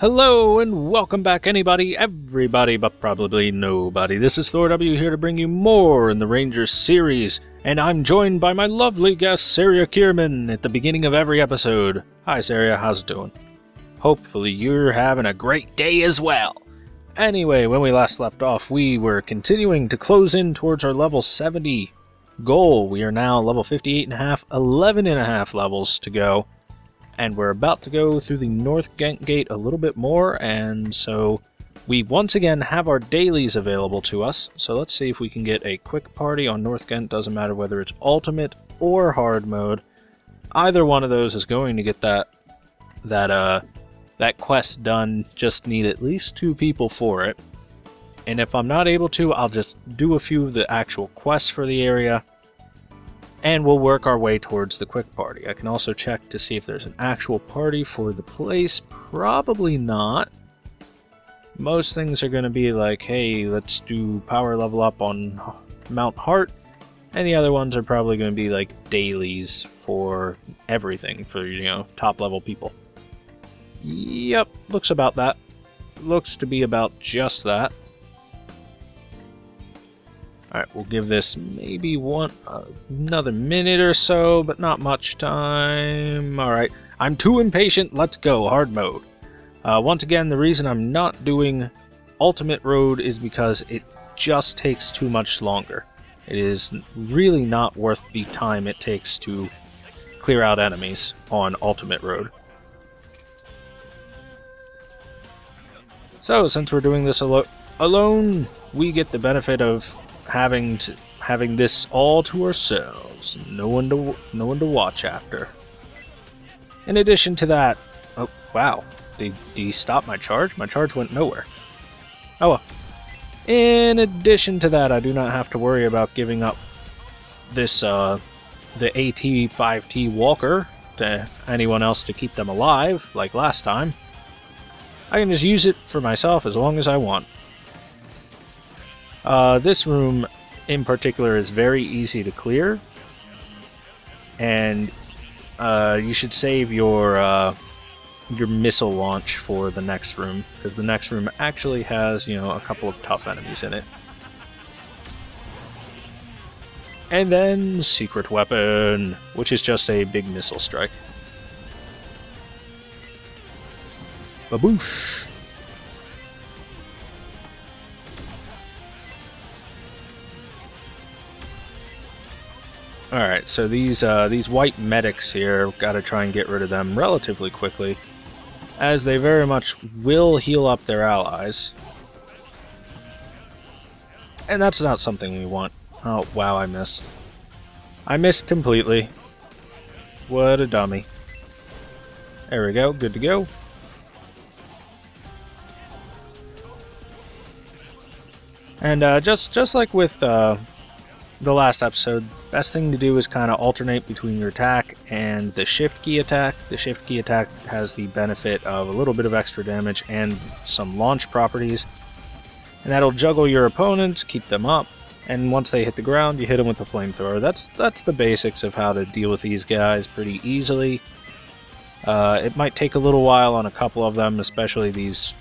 Hello and welcome back everybody, but probably nobody. This is ThorW here to bring you more in the Rangers series, and I'm joined by my lovely guest, Saria Kierman, at the beginning of every episode. Hi Saria, how's it doing? Hopefully you're having a great day as well. Anyway, when we last left off, we were continuing to close in towards our level 70 goal. We are now level 58.5, 11.5 levels to go. And we're about to go through the North Ghent gate a little bit more, and so we once again have our dailies available to us. So let's see if we can get a quick party on North Ghent. Doesn't matter whether it's ultimate or hard mode. Either one of those is going to get that quest done. Just need at least 2 people for it. And if I'm not able to, I'll just do a few of the actual quests for the area. And we'll work our way towards the quick party. I can also check to see if there's an actual party for the place. Probably not. Most things are going to be like, hey, let's do power level up on Mount Hart. And the other ones are probably going to be like dailies for everything, for, top level people. Yep, looks about that. Looks to be about just that. Alright, we'll give this maybe another minute or so, but not much time. Alright, I'm too impatient, let's go, hard mode. Once again, the reason I'm not doing ultimate road is because it just takes too much longer. It is really not worth the time it takes to clear out enemies on ultimate road. So, since we're doing this alone, we get the benefit of having this all to ourselves, no one to watch after. In addition to that, oh wow, did he stop my charge? My charge went nowhere. Oh well. In addition to that, I do not have to worry about giving up this the AT-5T Walker to anyone else to keep them alive, like last time. I can just use it for myself as long as I want. This room in particular is very easy to clear, and you should save your missile launch for the next room, because the next room actually has, a couple of tough enemies in it. And then secret weapon, which is just a big missile strike. Baboosh! Alright, so these white medics here, gotta try and get rid of them relatively quickly, as they very much will heal up their allies. And that's not something we want. Oh, wow, I missed. I missed completely. What a dummy. There we go, good to go. And just like with the last episode, best thing to do is kind of alternate between your attack and the shift key attack. The shift key attack has the benefit of a little bit of extra damage and some launch properties. And that'll juggle your opponents, keep them up, and once they hit the ground, you hit them with the flamethrower. That's the basics of how to deal with these guys pretty easily. It might take a little while on a couple of them, especially these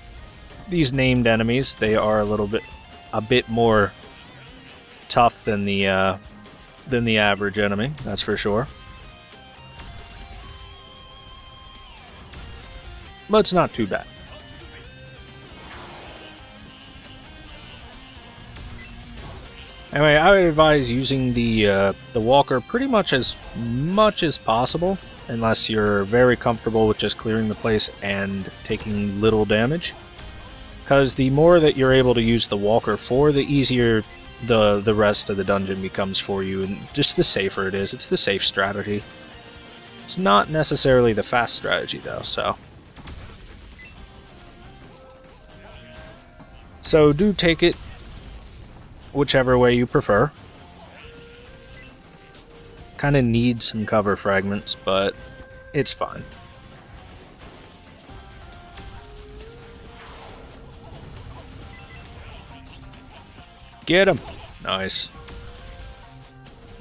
named enemies. They are a bit more tough than the average enemy, that's for sure. But it's not too bad. Anyway, I would advise using the walker pretty much as possible, unless you're very comfortable with just clearing the place and taking little damage. Because the more that you're able to use the walker for, the easier the rest of the dungeon becomes for you, and just the safer it is. It's the safe strategy. It's not necessarily the fast strategy though, so do take it whichever way you prefer. Kinda need some cover fragments, but it's fine. Get him! Nice.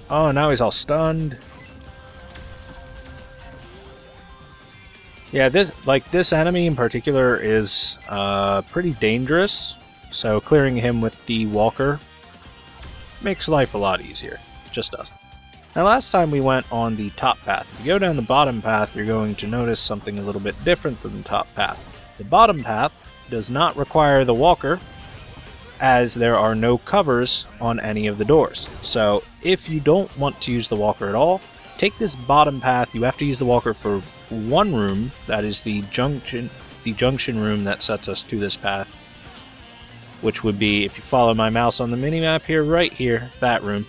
Oh, now he's all stunned. Yeah, this enemy in particular is pretty dangerous, so clearing him with the walker makes life a lot easier. Just does. Now, last time we went on the top path. If you go down the bottom path, you're going to notice something a little bit different than the top path. The bottom path does not require the walker, as there are no covers on any of the doors. So, if you don't want to use the walker at all, take this bottom path. You have to use the walker for one room. That is the junction room that sets us to this path, which would be, if you follow my mouse on the minimap here, right here, that room.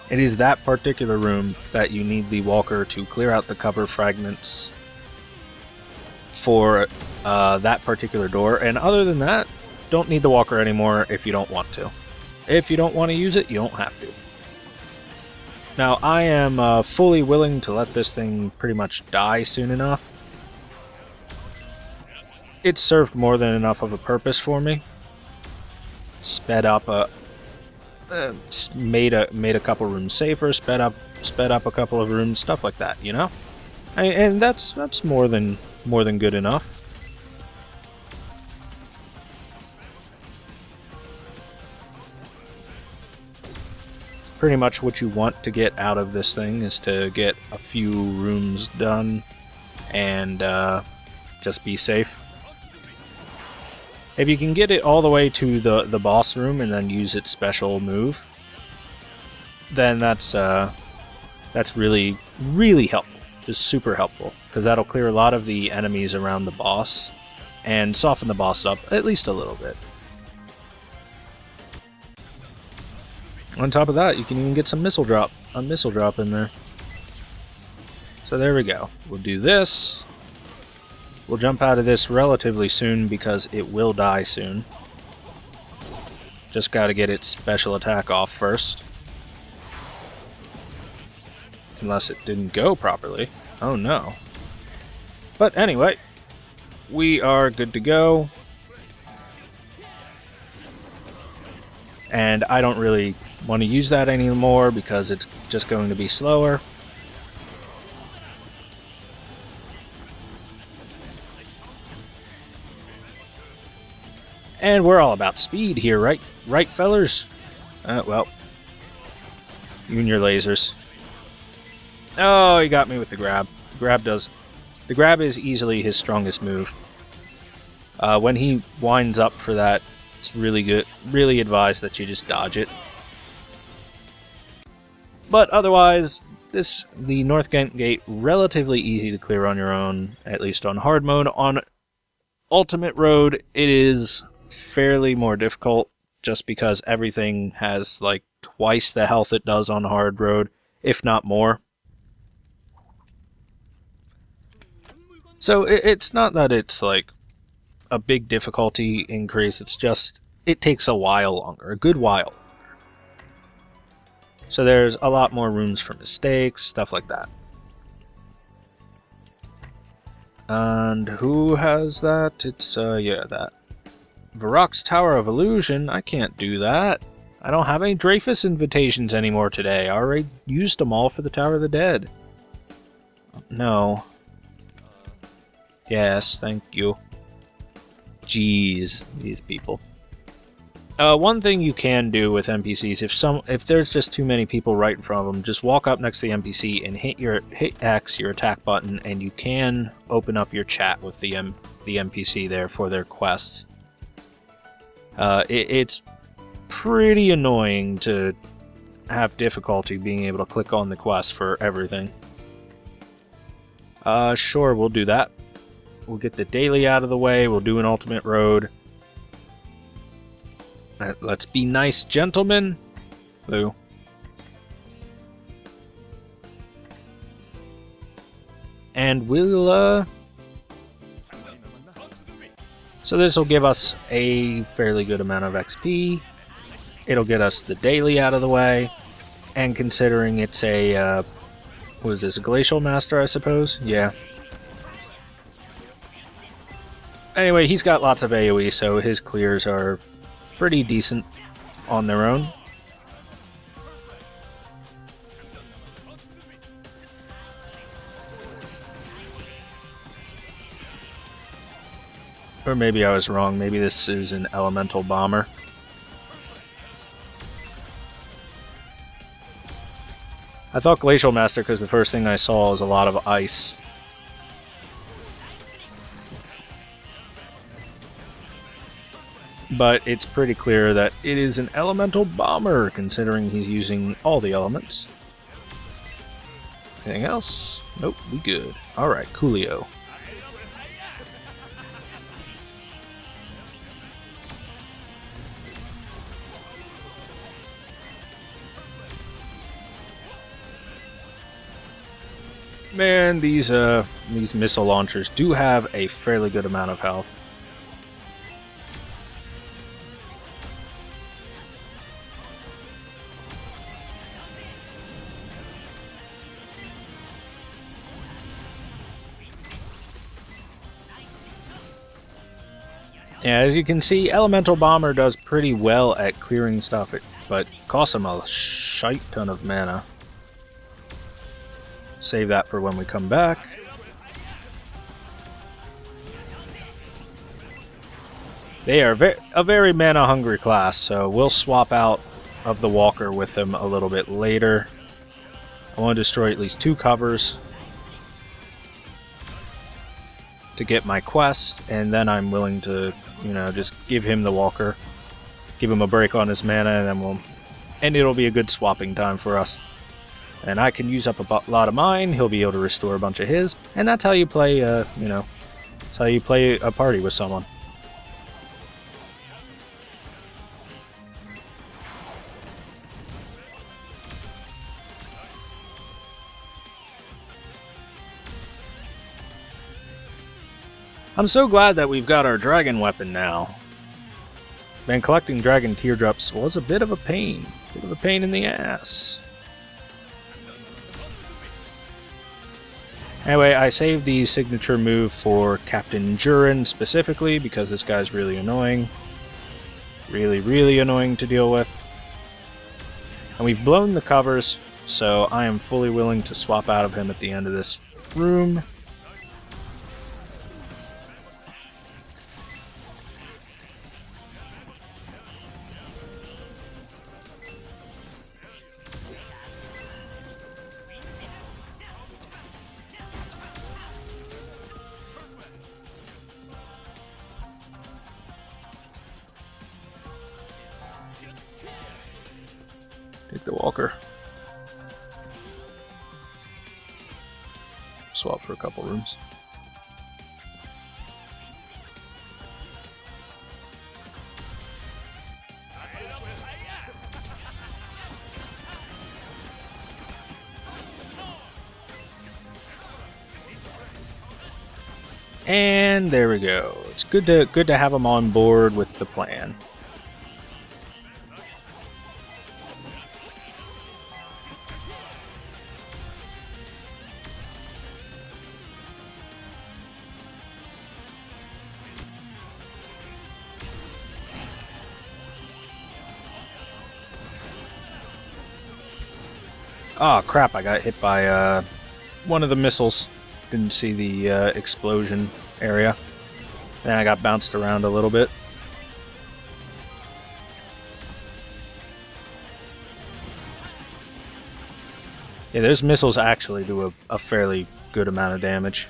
It is that particular room that you need the walker to clear out the cover fragments for that particular door. And other than that, don't need the walker anymore if you don't want to. If you don't want to use it, you don't have to. Now, I am fully willing to let this thing pretty much die soon enough. It served more than enough of a purpose for me. Sped up made a couple rooms safer, sped up a couple of rooms, stuff like that, you know? And that's more than good enough. Pretty much what you want to get out of this thing is to get a few rooms done and just be safe. If you can get it all the way to the boss room and then use its special move, then that's really, really helpful. Just super helpful, because that'll clear a lot of the enemies around the boss and soften the boss up at least a little bit. On top of that, you can even get some missile drop in there. So there we go. We'll do this. We'll jump out of this relatively soon because it will die soon. Just gotta get its special attack off first. Unless it didn't go properly. Oh no. But anyway, we are good to go. And I don't really want to use that anymore because it's just going to be slower. And we're all about speed here, right? Right, fellers? Well, you and your lasers. Oh, he got me with the grab. The grab is easily his strongest move. When he winds up for that, it's really good. Really advised that you just dodge it. But otherwise, the North Ghent gate, relatively easy to clear on your own, at least on hard mode. On ultimate road, it is fairly more difficult, just because everything has like twice the health it does on hard road, if not more. So it's not that it's like a big difficulty increase, it's just it takes a while longer, a good while. So there's a lot more rooms for mistakes, stuff like that. And who has that? It's, yeah, that. Varrock's Tower of Illusion? I can't do that. I don't have any Dreyfus invitations anymore today. I already used them all for the Tower of the Dead. No. Yes, thank you. Jeez, these people. One thing you can do with NPCs, if there's just too many people right in front of them, just walk up next to the NPC and hit X, your attack button, and you can open up your chat with the NPC there for their quests. It's pretty annoying to have difficulty being able to click on the quest for everything. Sure, we'll do that. We'll get the daily out of the way, we'll do an ultimate road. Let's be nice gentlemen. Lou. And we'll, so this will give us a fairly good amount of XP. It'll get us the daily out of the way. And considering it's a, what is this, a Glacial Master, I suppose? Yeah. Anyway, he's got lots of AoE, so his clears are pretty decent on their own. Or maybe I was wrong. Maybe this is an elemental bomber. I thought Glacial Master because the first thing I saw was a lot of ice. But it's pretty clear that it is an elemental bomber, considering he's using all the elements. Anything else? Nope, we good. Alright, Coolio. Man, these missile launchers do have a fairly good amount of health. Yeah, as you can see, Elemental Bomber does pretty well at clearing stuff, but costs him a shite ton of mana. Save that for when we come back. They are a very mana-hungry class, so we'll swap out of the Walker with them a little bit later. I want to destroy at least 2 covers to get my quest, and then I'm willing to, you know, just give him the Walker, give him a break on his mana, and it'll be a good swapping time for us. And I can use up a lot of mine, he'll be able to restore a bunch of his, and that's how you play, you know, that's how you play a party with someone. I'm so glad that we've got our dragon weapon now. Man, collecting dragon teardrops was a bit of a pain. In the ass. Anyway, I saved the signature move for Captain Jurin specifically because this guy's really annoying. Really annoying to deal with. And we've blown the covers, so I am fully willing to swap out of him at the end of this room. Take the Walker. Swap for a couple rooms. And there we go. It's good to have them on board with the plan. Oh crap, I got hit by one of the missiles. Didn't see the explosion area. And I got bounced around a little bit. Yeah, those missiles actually do a fairly good amount of damage.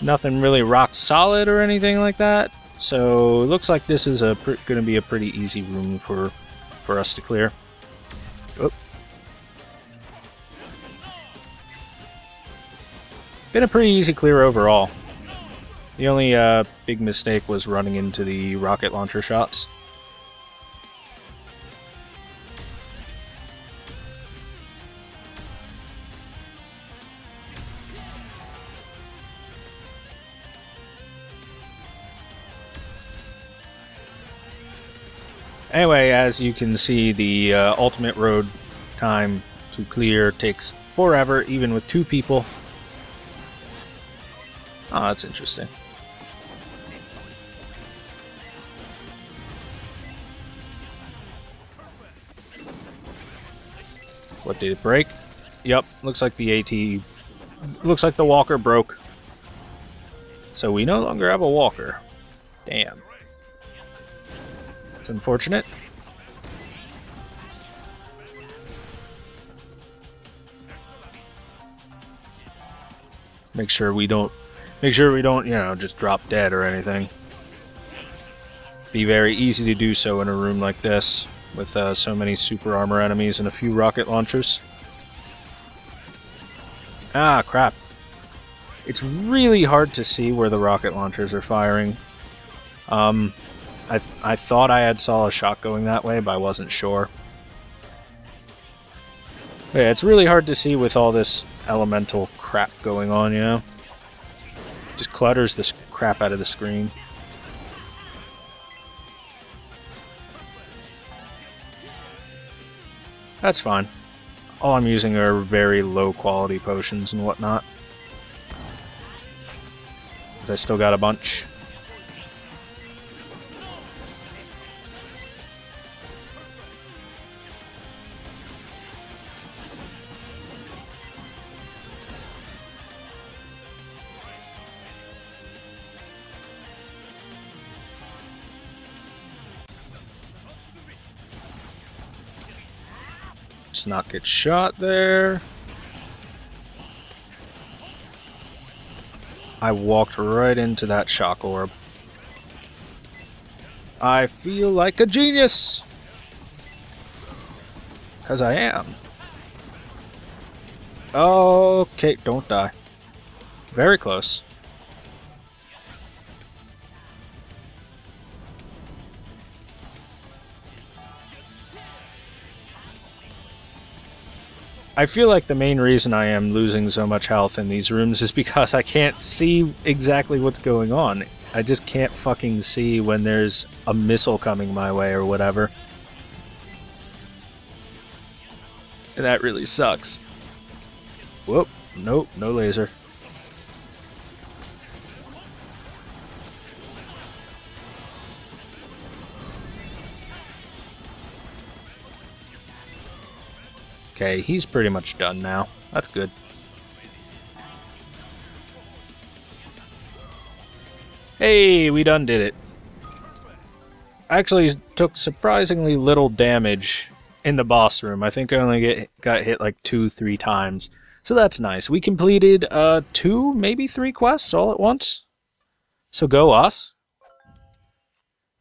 Nothing really rock solid or anything like that, so it looks like this is going to be a pretty easy room for us to clear. Oh. Been a pretty easy clear overall. The only big mistake was running into the rocket launcher shots. Anyway, as you can see, the ultimate road time to clear takes forever, even with 2 people. Oh, that's interesting. What, did it break? Yep, looks like the AT... Looks like the walker broke. So we no longer have a walker. Damn. It's unfortunate. Make sure we don't, you know, just drop dead or anything. Be very easy to do so in a room like this, with so many super armor enemies and a few rocket launchers. Ah, crap. It's really hard to see where the rocket launchers are firing. I thought I had saw a shot going that way, but I wasn't sure. But yeah, it's really hard to see with all this elemental crap going on, you know? Just clutters this crap out of the screen. That's fine. All I'm using are very low quality potions and whatnot. Because I still got a bunch. Let's not get shot there. I walked right into that shock orb. I feel like a genius! Because I am. Okay, don't die. Very close. I feel like the main reason I am losing so much health in these rooms is because I can't see exactly what's going on. I just can't fucking see when there's a missile coming my way or whatever. And that really sucks. Whoop, nope, no laser. Okay, he's pretty much done now. That's good. Hey, we done did it. I actually took surprisingly little damage in the boss room. I think I only got hit like 2-3 times. So that's nice. We completed 2, maybe 3 quests all at once. So go us.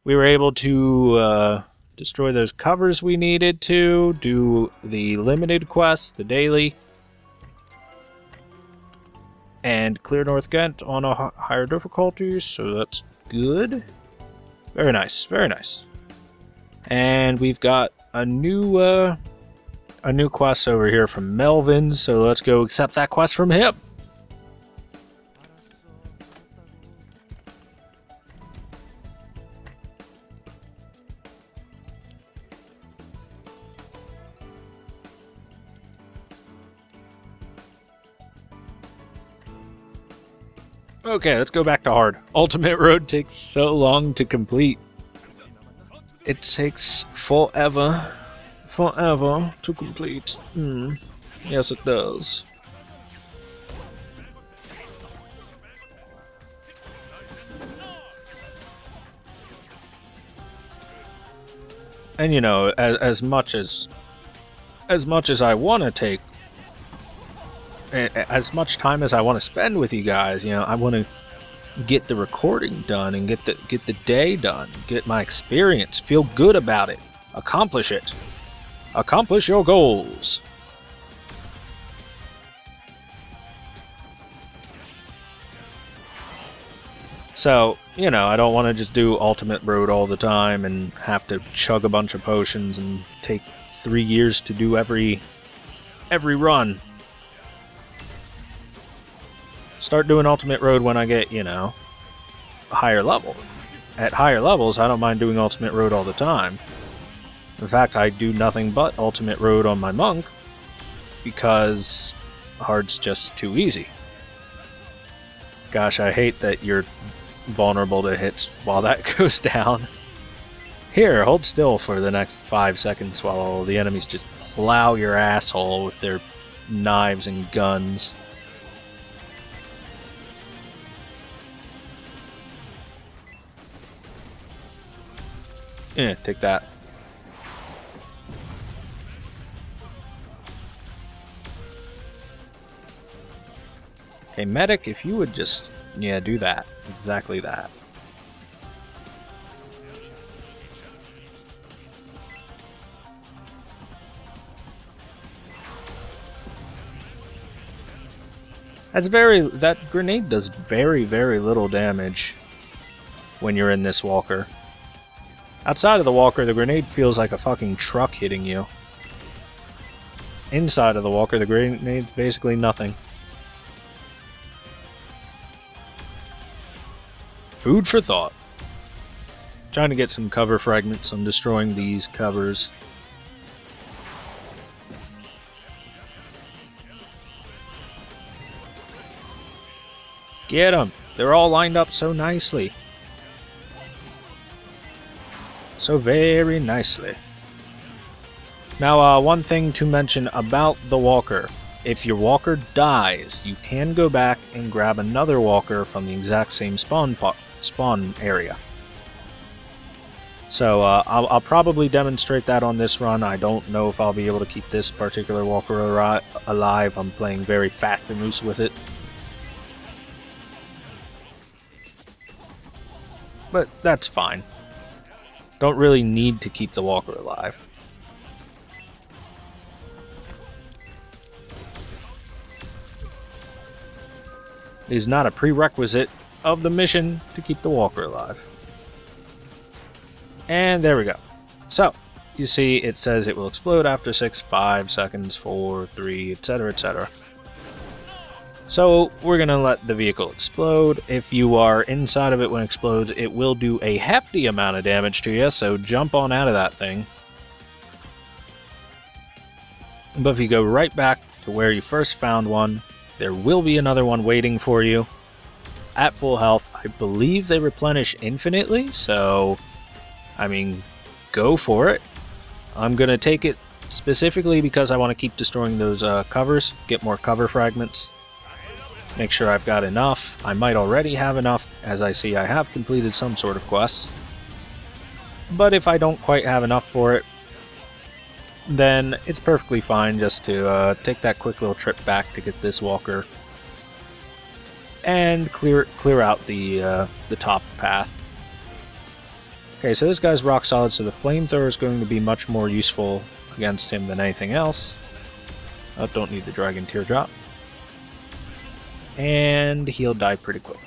We were able to destroy those covers we needed to, do the limited quest, the daily, and clear North Ghent on a higher difficulty, so that's good. Very nice, very nice. And we've got a new quest over here from Melvin, so let's go accept that quest from him. Okay, let's go back to hard. Ultimate Road takes so long to complete. It takes forever to complete. Yes, it does. And you know, as much as I want to take, as much time as I want to spend with you guys, you know, I want to get the recording done and get the day done, get my experience, feel good about it, accomplish it, accomplish your goals. So, you know, I don't want to just do Ultimate Road all the time and have to chug a bunch of potions and take 3 years to do every run. Start doing Ultimate Road when I get, you know, a higher level. At higher levels, I don't mind doing Ultimate Road all the time. In fact, I do nothing but ultimate road on my monk because hard's just too easy. Gosh, I hate that you're vulnerable to hits while that goes down. Here, hold still for the next 5 seconds while all the enemies just plow your asshole with their knives and guns. Take that. Okay, medic, if you would just, yeah, do that. Exactly that. That grenade does very, very little damage when you're in this walker. Outside of the walker, the grenade feels like a fucking truck hitting you. Inside of the walker, the grenade's basically nothing. Food for thought. Trying to get some cover fragments. I'm destroying these covers. Get them! They're all lined up so nicely. So very nicely. Now, one thing to mention about the walker. If your walker dies, you can go back and grab another walker from the exact same spawn area. So I'll probably demonstrate that on this run. I don't know if I'll be able to keep this particular walker alive. I'm playing very fast and loose with it. But that's fine. Don't really need to keep the walker alive. It is not a prerequisite of the mission to keep the walker alive. And there we go. So, you see it says it will explode after 6, 5 seconds, 4, 3, etc, etc. So, we're going to let the vehicle explode. If you are inside of it when it explodes, it will do a hefty amount of damage to you, so jump on out of that thing. But if you go right back to where you first found one, there will be another one waiting for you at full health. I believe they replenish infinitely, so, I mean, go for it. I'm going to take it specifically because I want to keep destroying those covers, get more cover fragments, make sure I've got enough. I might already have enough, as I see I have completed some sort of quests. But if I don't quite have enough for it, then it's perfectly fine just to take that quick little trip back to get this walker and clear out the top path. Okay, so this guy's rock solid, so the flamethrower is going to be much more useful against him than anything else. Oh, don't need the dragon teardrop. And he'll die pretty quick.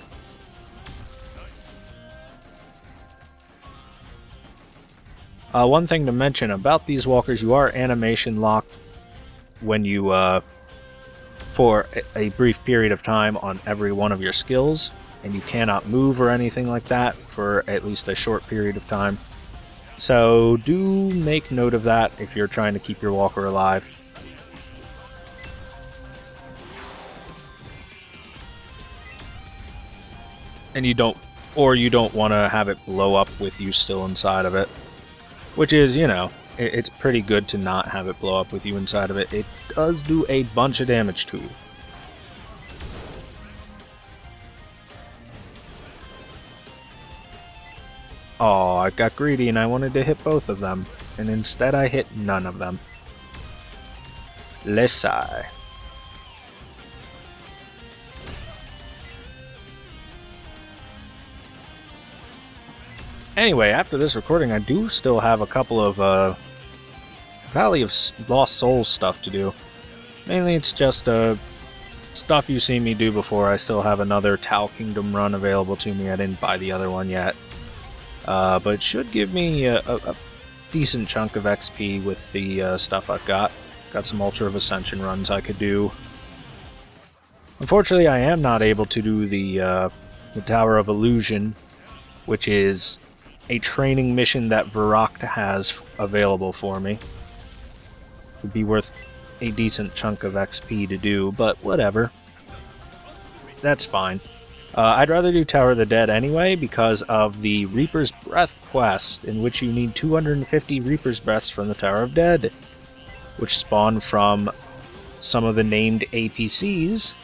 One thing to mention about these walkers, you are animation locked when you, for a brief period of time on every one of your skills, and you cannot move or anything like that for at least a short period of time. So do make note of that if you're trying to keep your walker alive. And you don't want to have it blow up with you still inside of it. Which is, you know, it's pretty good to not have it blow up with you inside of it. It does do a bunch of damage to you. Oh, I got greedy and I wanted to hit both of them. And instead I hit none of them. Let's sigh. Anyway, after this recording, I do still have a couple of Valley of Lost Souls stuff to do. Mainly it's just stuff you've seen me do before. I still have another Tau Kingdom run available to me. I didn't buy the other one yet. But it should give me a decent chunk of XP with the stuff I've got. Got some Ultra of Ascension runs I could do. Unfortunately, I am not able to do the Tower of Illusion, which is a training mission that Varrock has available for me. It would be worth a decent chunk of XP to do, but whatever. That's fine. I'd rather do Tower of the Dead anyway because of the Reaper's Breath quest, in which you need 250 Reaper's Breaths from the Tower of Dead, which spawn from some of the named APCs.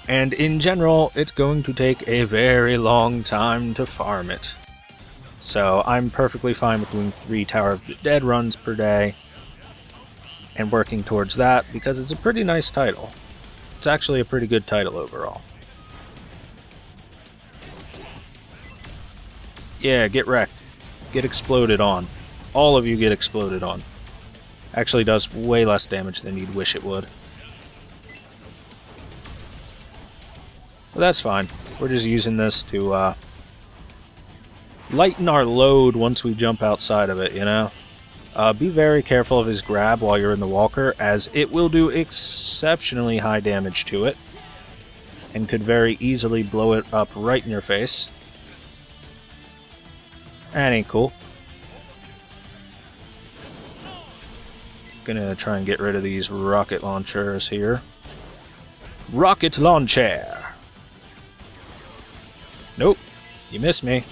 And in general, it's going to take a very long time to farm it. So I'm perfectly fine with doing 3 Tower of the Dead runs per day and working towards that because it's a pretty nice title. It's actually a pretty good title overall. Yeah, get wrecked. Get exploded on. All of you get exploded on. Actually does way less damage than you'd wish it would. But that's fine. We're just using this to lighten our load once we jump outside of it, you know? Be very careful of his grab while you're in the walker, as it will do exceptionally high damage to it, and could very easily blow it up right in your face. That ain't cool. Gonna try and get rid of these rocket launchers here. Rocket launcher! Nope, you missed me.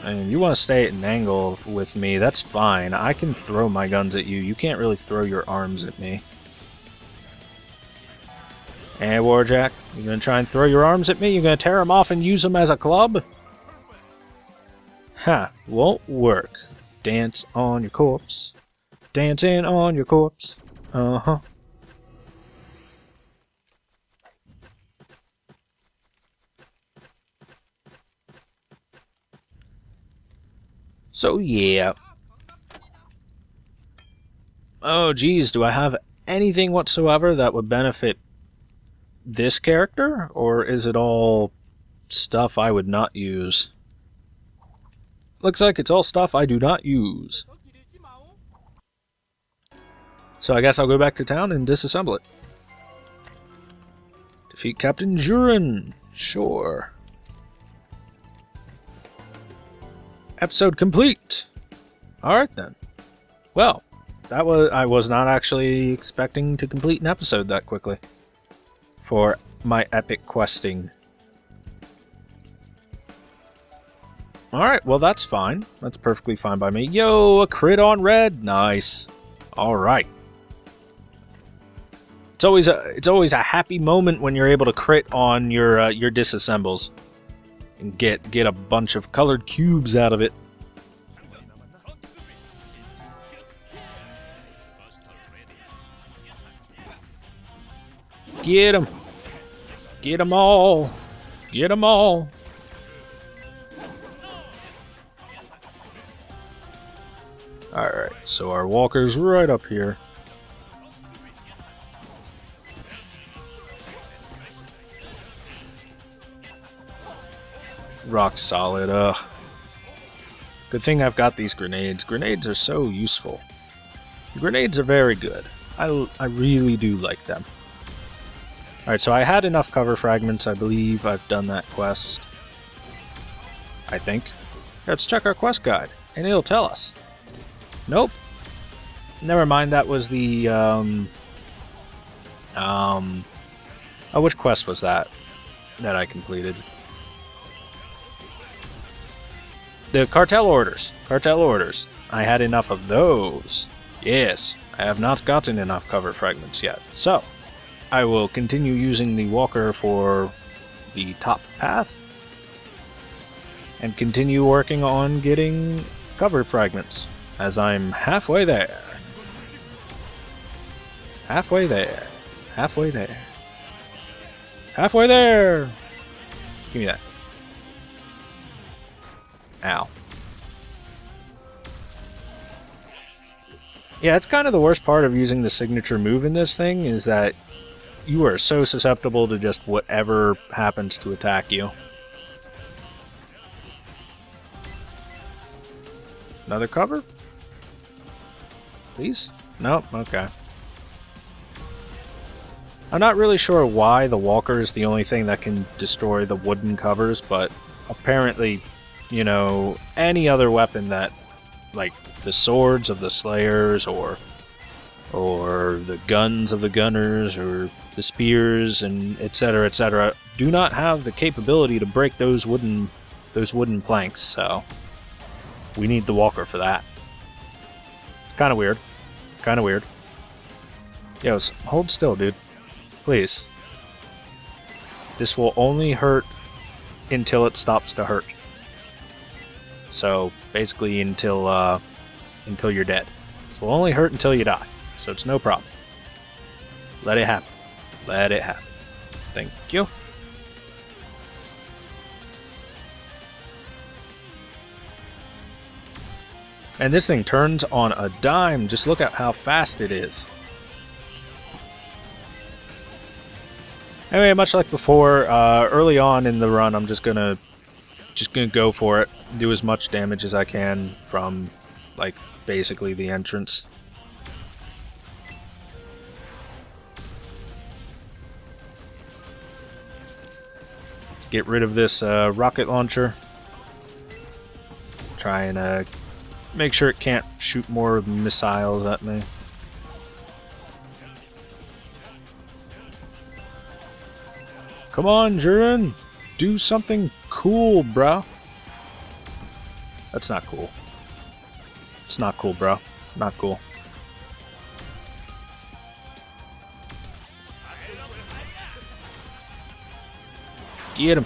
And you want to stay at an angle with me, that's fine. I can throw my guns at you. You can't really throw your arms at me. And Warjack, you gonna try and throw your arms at me? You gonna tear them off and use them as a club? Ha, won't work. Dance on your corpse. Dancing on your corpse. Uh-huh. So yeah. Oh geez, do I have anything whatsoever that would benefit this character? Or is it all stuff I would not use? Looks like it's all stuff I do not use. So I guess I'll go back to town and disassemble it. Defeat Captain Jurin. Sure. Episode complete! Alright then. Well, I was not actually expecting to complete an episode that quickly. For my epic questing. Alright, well that's fine. That's perfectly fine by me. Yo, a crit on red! Nice. Alright. It's always a happy moment when you're able to crit on your disassembles. And get a bunch of colored cubes out of it. Get them! Get them all! Get them all! Alright, so our walker's right up here. Rock solid, Good thing I've got these grenades. Grenades are so useful. The grenades are very good. I really do like them. Alright, so I had enough cover fragments. I believe I've done that quest. I think. Let's check our quest guide, and it'll tell us. Nope. Never mind, that was the, oh, which quest was that I completed? The cartel orders. Cartel orders. I had enough of those. Yes, I have not gotten enough cover fragments yet. So, I will continue using the walker for the top path. And continue working on getting cover fragments. As I'm halfway there. Halfway there. Halfway there. Halfway there! Give me that. Ow. Yeah, it's kind of the worst part of using the signature move in this thing, is that you are so susceptible to just whatever happens to attack you. Another cover? Please? Nope, okay. I'm not really sure why the walker is the only thing that can destroy the wooden covers, but apparently, you know, any other weapon that, like the swords of the slayers, or the guns of the gunners, or the spears, and etc., do not have the capability to break those wooden planks. So we need the walker for that. It's kind of weird. Kind of weird. Yo, hold still, dude. Please. This will only hurt until it stops to hurt. So basically until you're dead. So it'll only hurt until you die. So it's no problem. Let it happen. Let it happen. Thank you. And this thing turns on a dime. Just look at how fast it is. Anyway, much like before, early on in the run, I'm just gonna go for it. Do as much damage as I can from, like, basically the entrance. Get rid of this rocket launcher. Try and make sure it can't shoot more missiles at me. Come on, Jiren! Do something cool, bro. That's not cool. It's not cool, bro. Not cool. Get him.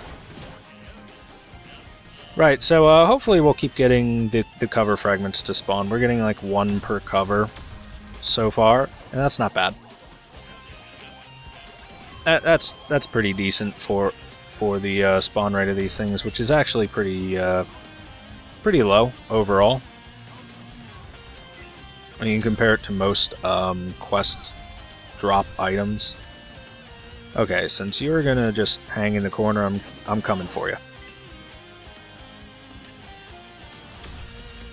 Right, so hopefully we'll keep getting the cover fragments to spawn. We're getting like 1 per cover so far, and that's not bad. That's pretty decent for the spawn rate of these things, which is actually pretty low overall. When you compare it to most quest drop items. Okay, since you're gonna just hang in the corner, I'm coming for you.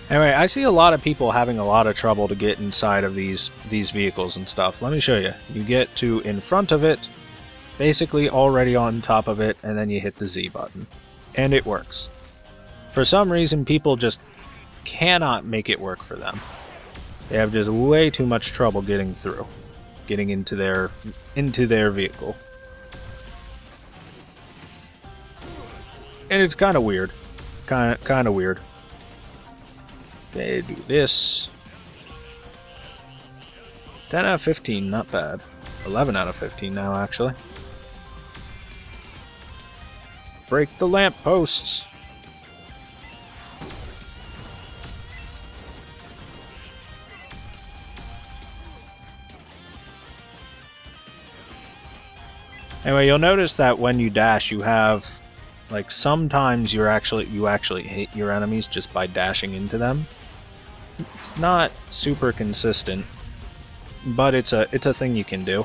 Anyway, I see a lot of people having a lot of trouble to get inside of these vehicles and stuff. Let me show you. You get to in front of it, basically already on top of it, and then you hit the Z button. And it works. For some reason, people just cannot make it work for them. They have just way too much trouble getting through. Getting into their vehicle. And it's kind of weird. Kind of weird. Okay, do this. 10 out of 15, not bad. 11 out of 15 now, actually. Break the lampposts. Anyway, you'll notice that when you dash, you have, like, sometimes you actually hit your enemies just by dashing into them. It's not super consistent, but it's a thing you can do.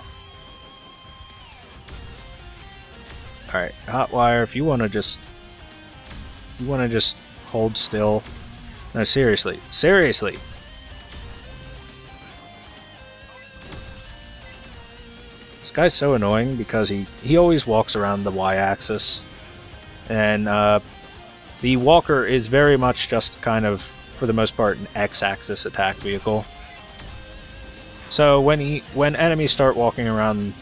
Alright, Hotwire, if you wanna just hold still. No, seriously. Seriously! This guy's so annoying because he always walks around the Y-axis. And the walker is very much just kind of, for the most part, an X-axis attack vehicle. So when enemies start walking around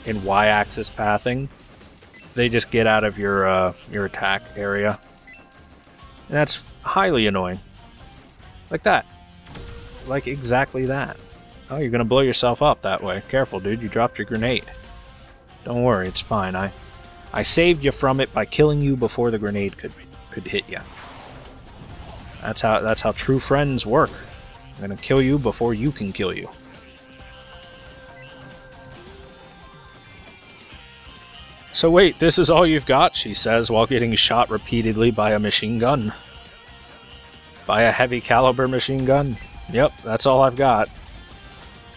in Y-axis pathing, they just get out of your attack area. And that's highly annoying. Like that. Like exactly that. Oh, you're gonna blow yourself up that way. Careful, dude, you dropped your grenade. Don't worry, it's fine. I saved you from it by killing you before the grenade could hit you. That's how true friends work. I'm gonna kill you before you can kill you. So wait, this is all you've got, she says, while getting shot repeatedly by a machine gun. By a heavy caliber machine gun? Yep, that's all I've got.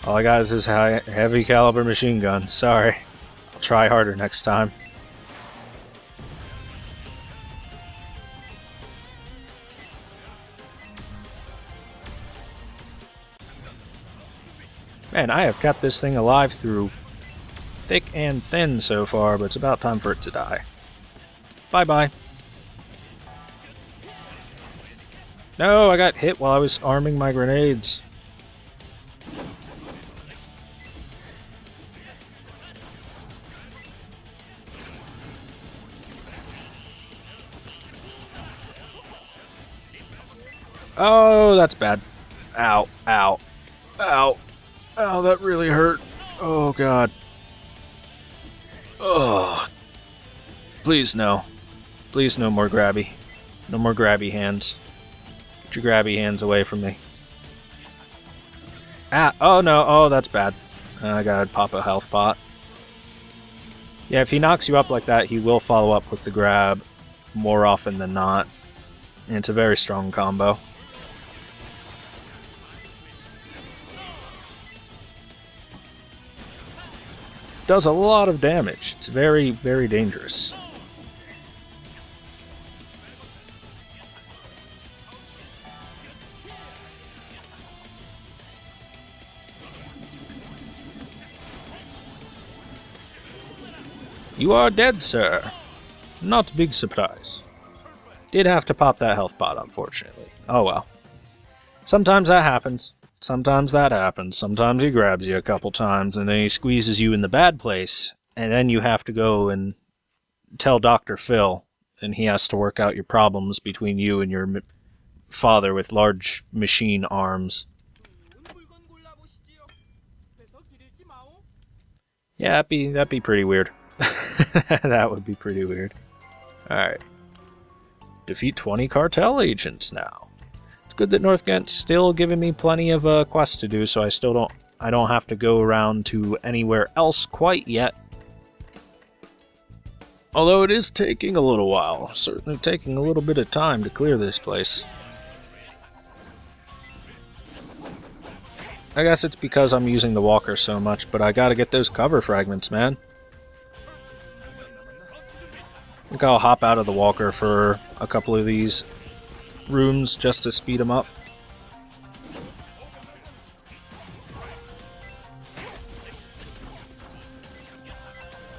All I got is this heavy caliber machine gun. Sorry. I'll try harder next time. Man, I have kept this thing alive through thick and thin so far, but it's about time for it to die. Bye-bye. No, I got hit while I was arming my grenades. Oh, that's bad. Ow, ow, ow. Ow, that really hurt. Oh, God. Oh. Please, no. Please, no more grabby. No more grabby hands. Get your grabby hands away from me. Ah, oh no, oh, that's bad. I gotta pop a health pot. Yeah, if he knocks you up like that, he will follow up with the grab more often than not. And it's a very strong combo. Does a lot of damage. It's very, very dangerous. You are dead, sir. Not big surprise. Did have to pop that health pot, unfortunately. Oh well. Sometimes that happens. Sometimes that happens. Sometimes he grabs you a couple times, and then he squeezes you in the bad place, and then you have to go and tell Dr. Phil, and he has to work out your problems between you and your father with large machine arms. Yeah, that'd be pretty weird. That would be pretty weird. Alright. Defeat 20 cartel agents now. Good that North Ghent's still giving me plenty of quests to do, so I don't have to go around to anywhere else quite yet. Although it is taking a little while, certainly taking a little bit of time to clear this place. I guess it's because I'm using the walker so much, but I gotta get those cover fragments, man. I think I'll hop out of the walker for a couple of these rooms just to speed them up.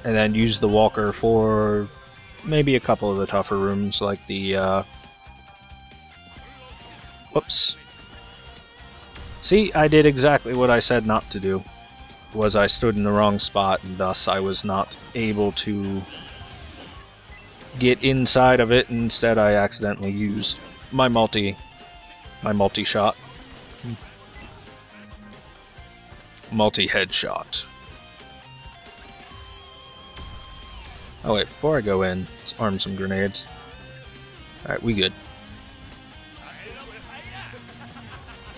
And then use the walker for maybe a couple of the tougher rooms, like the, whoops. See, I did exactly what I said not to do. Was I stood in the wrong spot, and thus I was not able to get inside of it. Instead, I accidentally used my multi-shot. Multi-headshot. Oh wait, before I go in, let's arm some grenades. Alright, we good.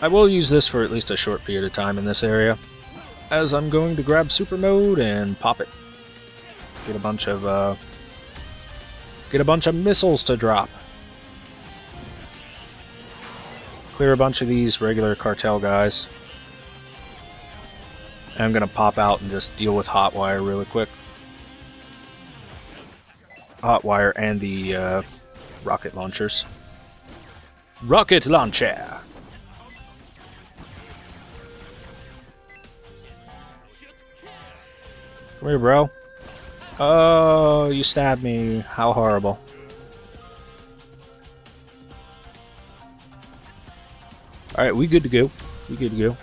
I will use this for at least a short period of time in this area, as I'm going to grab super mode and pop it. Get a bunch of missiles to drop. Clear a bunch of these regular cartel guys. And I'm gonna pop out and just deal with Hotwire really quick. Hotwire and the rocket launchers. Rocket launcher! Come here, bro. Oh, you stabbed me. How horrible. Alright, we good to go. We good to go.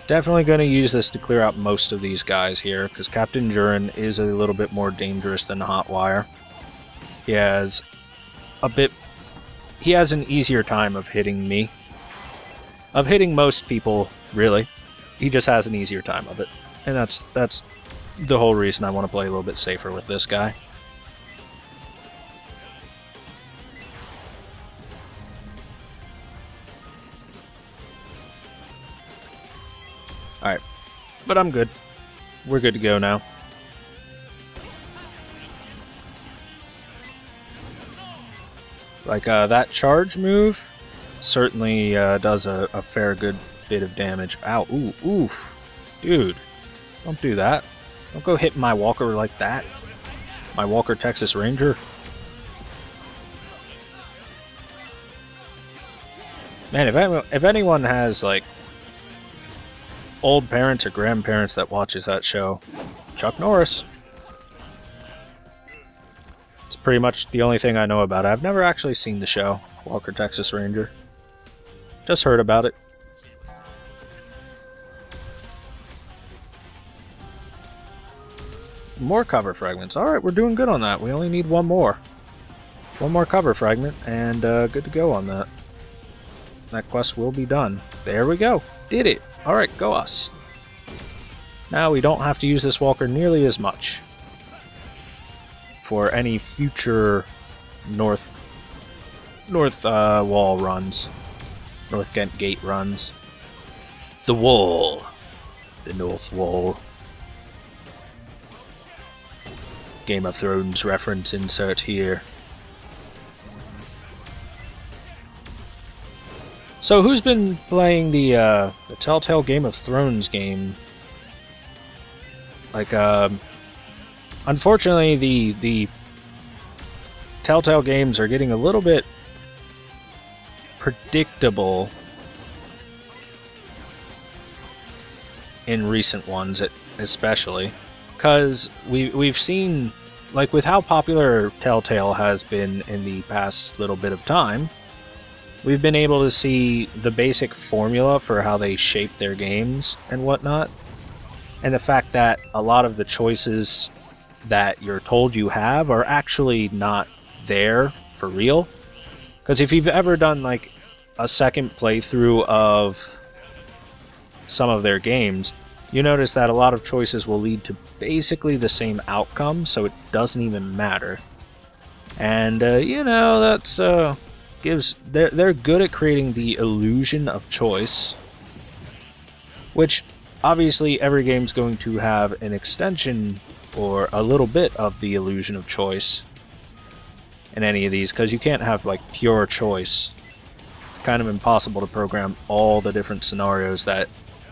Definitely going to use this to clear out most of these guys here, because Captain Jurin is a little bit more dangerous than Hotwire. He has an easier time of hitting me. Of hitting most people, really. He just has an easier time of it. And that's the whole reason I want to play a little bit safer with this guy. Alright, but I'm good. We're good to go now. Like, that charge move certainly does a fair good bit of damage. Ow, ooh, oof. Dude, don't do that. Don't go hit my walker like that. My Walker Texas Ranger. Man, if anyone has, like, old parents or grandparents that watches that show. Chuck Norris. It's pretty much the only thing I know about it. I've never actually seen the show, Walker, Texas Ranger. Just heard about it. More cover fragments. Alright, we're doing good on that. We only need one more. One more cover fragment, and good to go on that. That quest will be done. There we go. Did it. Alright, go us. Now we don't have to use this walker nearly as much for any future North Wall runs. North Ghent Gate runs. The Wall. The North Wall. Game of Thrones reference insert here. So who's been playing the Telltale Game of Thrones game? Like, unfortunately, the Telltale games are getting a little bit predictable in recent ones, especially. Because we've seen, like, with how popular Telltale has been in the past little bit of time, we've been able to see the basic formula for how they shape their games and whatnot. And the fact that a lot of the choices that you're told you have are actually not there for real. Because if you've ever done, like, a second playthrough of some of their games, you notice that a lot of choices will lead to basically the same outcome, so it doesn't even matter. And, you know, that's, they're good at creating the illusion of choice, which, obviously, every game's going to have an extension or a little bit of the illusion of choice in any of these, because you can't have, like, pure choice. It's kind of impossible to program all the different scenarios that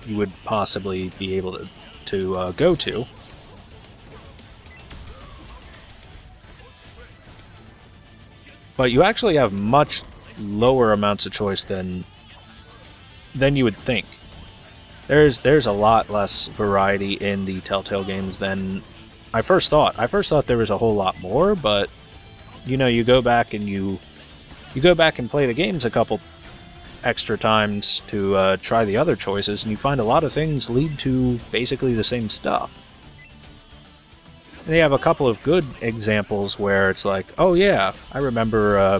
you would possibly be able to go to. But you actually have much lower amounts of choice than you would think. There's a lot less variety in the Telltale games than I first thought. I first thought there was a whole lot more, but you know, you go back and play the games a couple extra times to try the other choices, and you find a lot of things lead to basically the same stuff. And they have a couple of good examples where it's like, oh yeah, I remember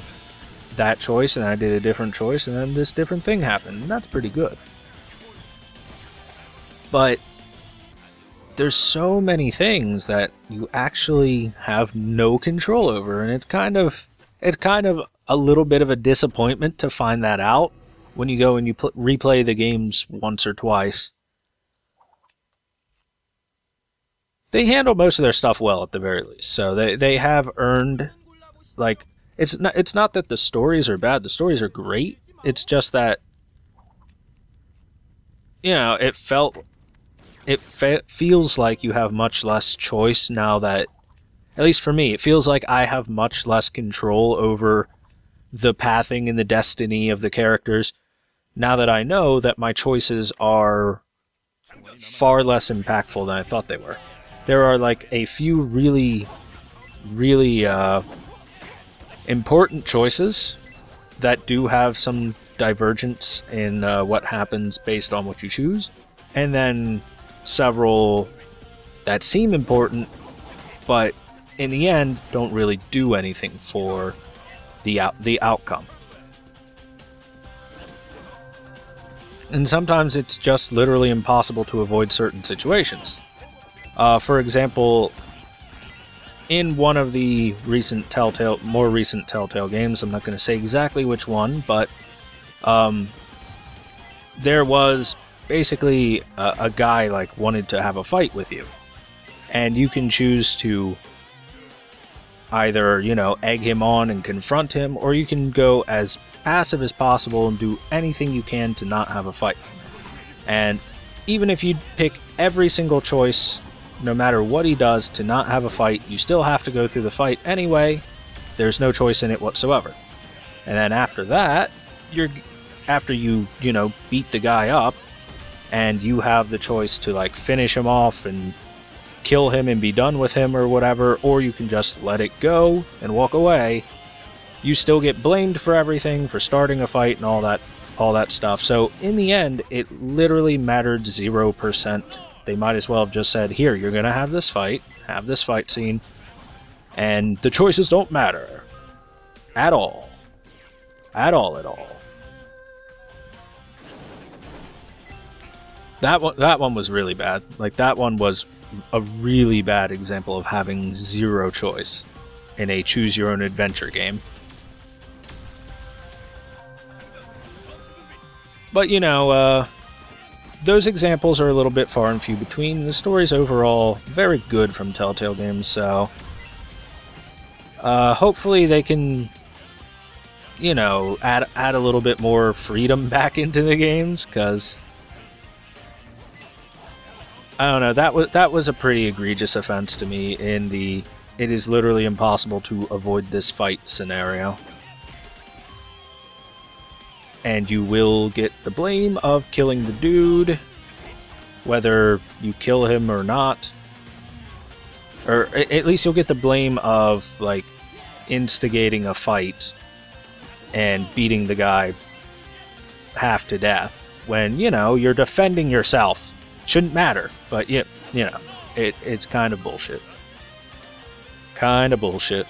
that choice, and I did a different choice, and then this different thing happened, and that's pretty good. But there's so many things that you actually have no control over, and it's kind of a little bit of a disappointment to find that out when you go and you replay the games once or twice. They handle most of their stuff well at the very least, so they have earned, like, it's not that the stories are bad. The stories are great. It's just that, you know, it feels like you have much less choice now that, at least for me, it feels like I have much less control over the pathing and the destiny of the characters now that I know that my choices are far less impactful than I thought they were. There are, like, a few really, really important choices that do have some divergence in what happens based on what you choose, and then several that seem important, but in the end don't really do anything for the outcome. And sometimes it's just literally impossible to avoid certain situations. For example, in one of the more recent Telltale games, I'm not going to say exactly which one, but there was basically a guy, like, wanted to have a fight with you, and you can choose to either, you know, egg him on and confront him, or you can go as passive as possible and do anything you can to not have a fight. And even if you pick every single choice, no matter what he does, to not have a fight, you still have to go through the fight anyway. There's no choice in it whatsoever. And then after that, after you beat the guy up, and you have the choice to like finish him off and kill him and be done with him or whatever, or you can just let it go and walk away. You still get blamed for everything, for starting a fight and all that stuff. So in the end, it literally mattered 0%. They might as well have just said, here, you're gonna have this fight scene, and the choices don't matter. At all. At all. That one was really bad. Like, that one was a really bad example of having zero choice in a choose-your-own-adventure game. But, you know, those examples are a little bit far and few between. The story's overall very good from Telltale Games, so hopefully they can, you know, add a little bit more freedom back into the games, because I don't know, that was a pretty egregious offense to me in the it is literally impossible to avoid this fight scenario. And you will get the blame of killing the dude, whether you kill him or not. Or at least you'll get the blame of, like, instigating a fight and beating the guy half to death. When, you know, you're defending yourself. Shouldn't matter, but, you know, it's kind of bullshit. Kind of bullshit.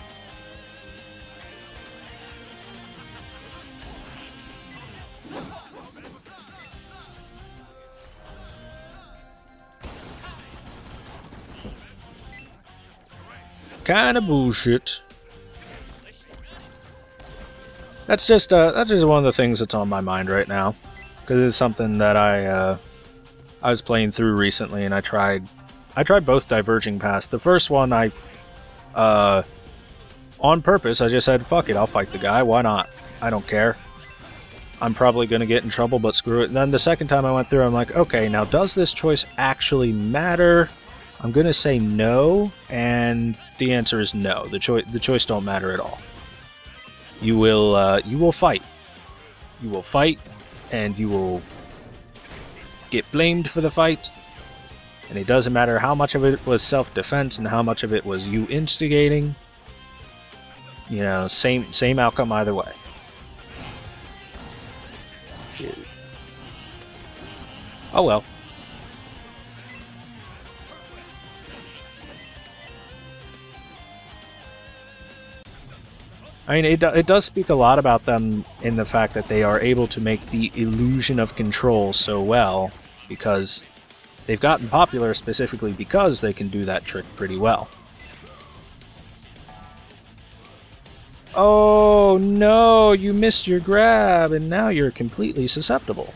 Kind of bullshit. That's just one of the things that's on my mind right now, because it's something that I was playing through recently, and I tried both Diverging Paths. The first one, on purpose, I just said, fuck it, I'll fight the guy. Why not? I don't care. I'm probably gonna get in trouble, but screw it. And then the second time I went through, I'm like, okay, now does this choice actually matter? I'm gonna say no, and the answer is no. The choice don't matter at all. You will fight. You will fight, and you will get blamed for the fight. And it doesn't matter how much of it was self-defense and how much of it was you instigating. You know, same outcome either way. Oh well. I mean, it does speak a lot about them in the fact that they are able to make the illusion of control so well, because they've gotten popular specifically because they can do that trick pretty well. Oh no, you missed your grab, and now you're completely susceptible.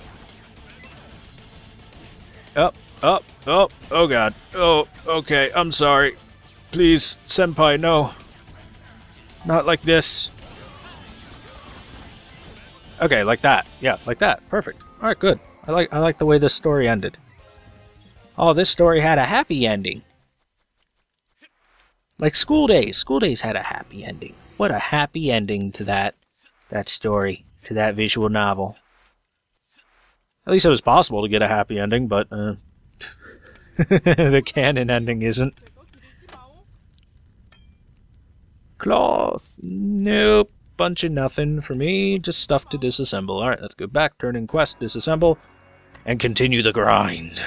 Oh god. Oh, okay, I'm sorry. Please, senpai, no. Not like this. Okay, like that. Yeah, like that. Perfect. Alright, good. I like the way this story ended. Oh, this story had a happy ending. Like School Days. School Days had a happy ending. What a happy ending to that story, to that visual novel. At least it was possible to get a happy ending, but the canon ending isn't. Cloth. Nope. Bunch of nothing for me. Just stuff to disassemble. Alright, let's go back, turn in quest, disassemble, and continue the grind.